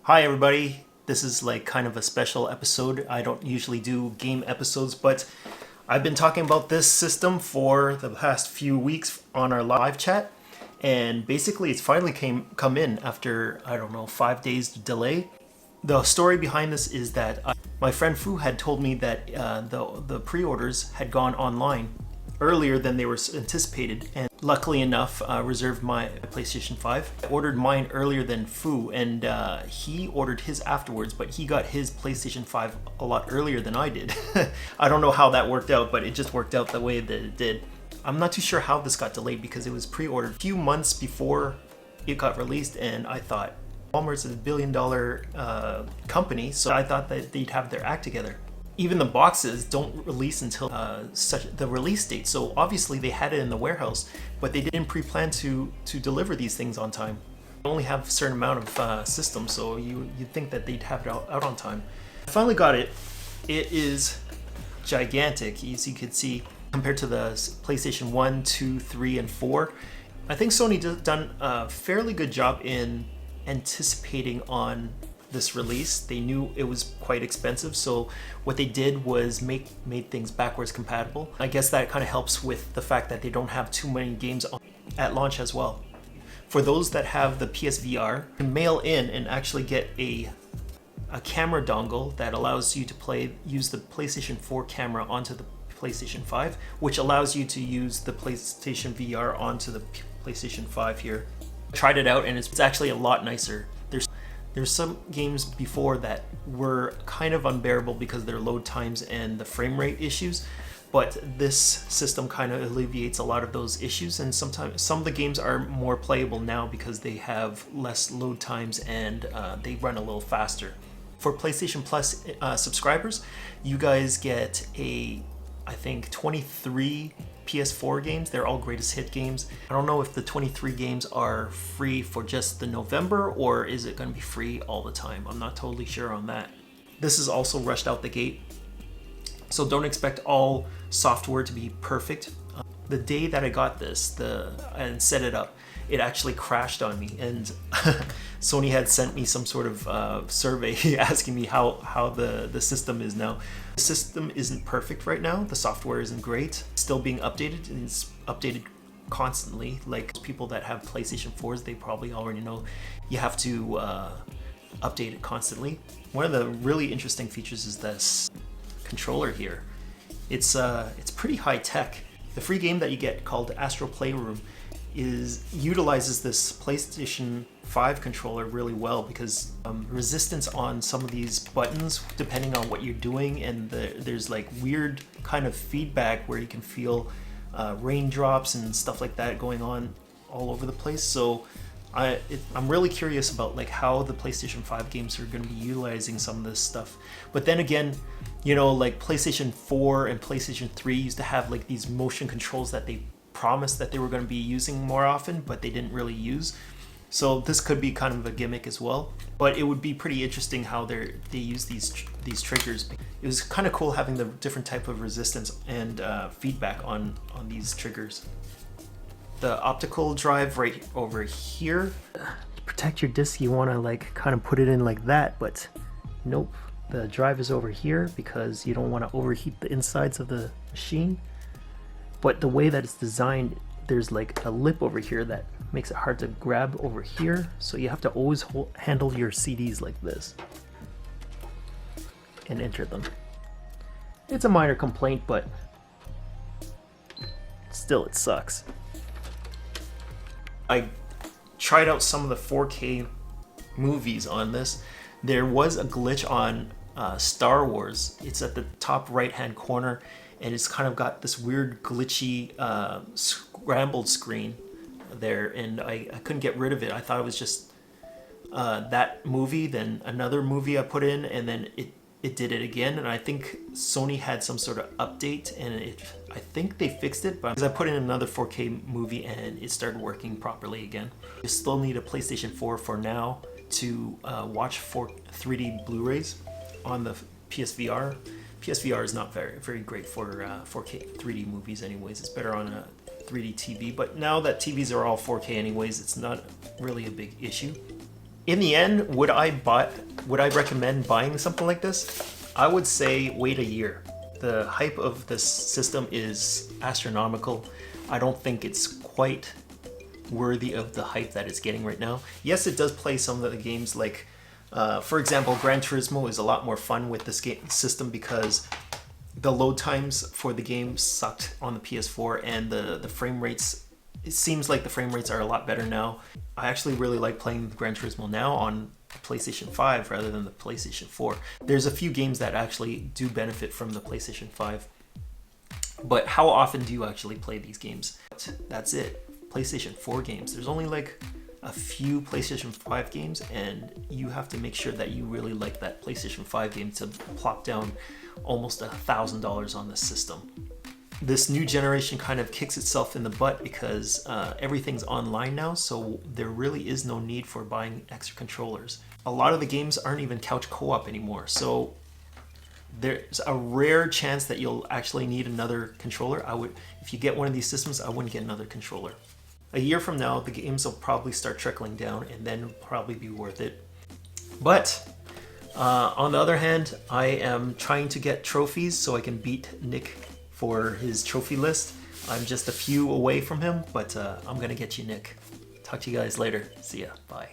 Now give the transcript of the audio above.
Hi everybody, this is like kind of a special episode. I don't usually do game episodes, but I've been talking about this system for the past few weeks on our live chat, and basically it's finally come in after, I don't know, 5 days delay. The story behind this is that my friend Fu had told me that the pre-orders had gone online earlier than they were anticipated, and luckily enough reserved my PlayStation 5. I ordered mine earlier than Fu, and he ordered his afterwards, but he got his PlayStation 5 a lot earlier than I did. I don't know how that worked out, but it just worked out the way that it did. I'm not too sure how this got delayed because it was pre-ordered a few months before it got released, and I thought Walmart's a $1 billion company, so I thought that they'd have their act together. Even the boxes don't release until the release date, so obviously they had it in the warehouse, but they didn't pre-plan to deliver these things on time. They only have a certain amount of systems, so you'd think that they'd have it out on time. I finally got it. It is gigantic, as you can see, compared to the PlayStation 1, 2, 3, and 4. I think Sony done a fairly good job in anticipating on this release. They knew it was quite expensive, so what they did was made things backwards compatible. I guess that kind of helps with the fact that they don't have too many games at launch as well. For those that have the PSVR, you can mail in and actually get a camera dongle that allows you to use the PlayStation 4 camera onto the PlayStation 5, which allows you to use the PlayStation VR onto the PlayStation 5 here. I tried it out and it's actually a lot nicer. There's some games before that were kind of unbearable because of their load times and the frame rate issues, but this system kind of alleviates a lot of those issues, and sometimes some of the games are more playable now because they have less load times and they run a little faster. For PlayStation Plus subscribers, you guys get I think 23 PS4 games. They're all greatest hit games. I don't know if the 23 games are free for just the November or is it going to be free all the time. I'm not totally sure on that. This is also rushed out the gate, so don't expect all software to be perfect. The day that I got this and set it up, it actually crashed on me, and Sony had sent me some sort of survey asking me how the system is now. The system isn't perfect right now. The software isn't great. It's still being updated, and it's updated constantly. Like people that have PlayStation 4s, they probably already know you have to update it constantly. One of the really interesting features is this controller here. It's pretty high tech. The free game that you get called Astro Playroom utilizes this PlayStation 5 controller really well because resistance on some of these buttons depending on what you're doing, and there's like weird kind of feedback where you can feel raindrops and stuff like that going on all over the place. So I'm really curious about like how the PlayStation 5 games are going to be utilizing some of this stuff. But then again, you know, like PlayStation 4 and PlayStation 3 used to have like these motion controls that they promised that they were going to be using more often, but they didn't really use. So this could be kind of a gimmick as well. But it would be pretty interesting how they use these triggers. It was kind of cool having the different type of resistance and feedback on these triggers. The optical drive right over here. To protect your disc, you want to like kind of put it in like that, but nope. The drive is over here because you don't want to overheat the insides of the machine. But the way that it's designed, there's like a lip over here that makes it hard to grab over here. So you have to always handle your CDs like this and enter them. It's a minor complaint, but still it sucks. I tried out some of the 4K movies on this. There was a glitch on Star Wars. It's at the top right hand corner, and it's kind of got this weird glitchy scrambled screen there, and I couldn't get rid of it. I thought it was just that movie, then another movie I put in, and then it did it again. And I think Sony had some sort of update, and I think they fixed it, but I put in another 4K movie and it started working properly again. You still need a PlayStation 4 for now to watch 3D Blu-rays on the PSVR. PSVR is not very great for 4K 3D movies anyways. It's better on a 3D TV, but now that TVs are all 4K anyways, it's not really a big issue. In the end, would I recommend buying something like this? I would say wait a year. The hype of this system is astronomical. I don't think it's quite worthy of the hype that it's getting right now. Yes, it does play some of the games like, for example, Gran Turismo is a lot more fun with this game system because the load times for the game sucked on the PS4, and the frame rates, it seems like the frame rates are a lot better now. I actually really like playing Gran Turismo now on PlayStation 5 rather than the PlayStation 4. There's a few games that actually do benefit from the PlayStation 5. But how often do you actually play these games? That's it. PlayStation 4 games. There's only like a few PlayStation 5 games, and you have to make sure that you really like that PlayStation 5 game to plop down almost $1,000 on the system. This new generation kind of kicks itself in the butt because everything's online now, so there really is no need for buying extra controllers. A lot of the games aren't even couch co-op anymore, so there's a rare chance that you'll actually need another controller. If you get one of these systems, I wouldn't get another controller. A year from now, the games will probably start trickling down, and then it'll probably be worth it. But on the other hand, I am trying to get trophies so I can beat Nick for his trophy list. I'm just a few away from him, but I'm gonna get you, Nick. Talk to you guys later. See ya. Bye.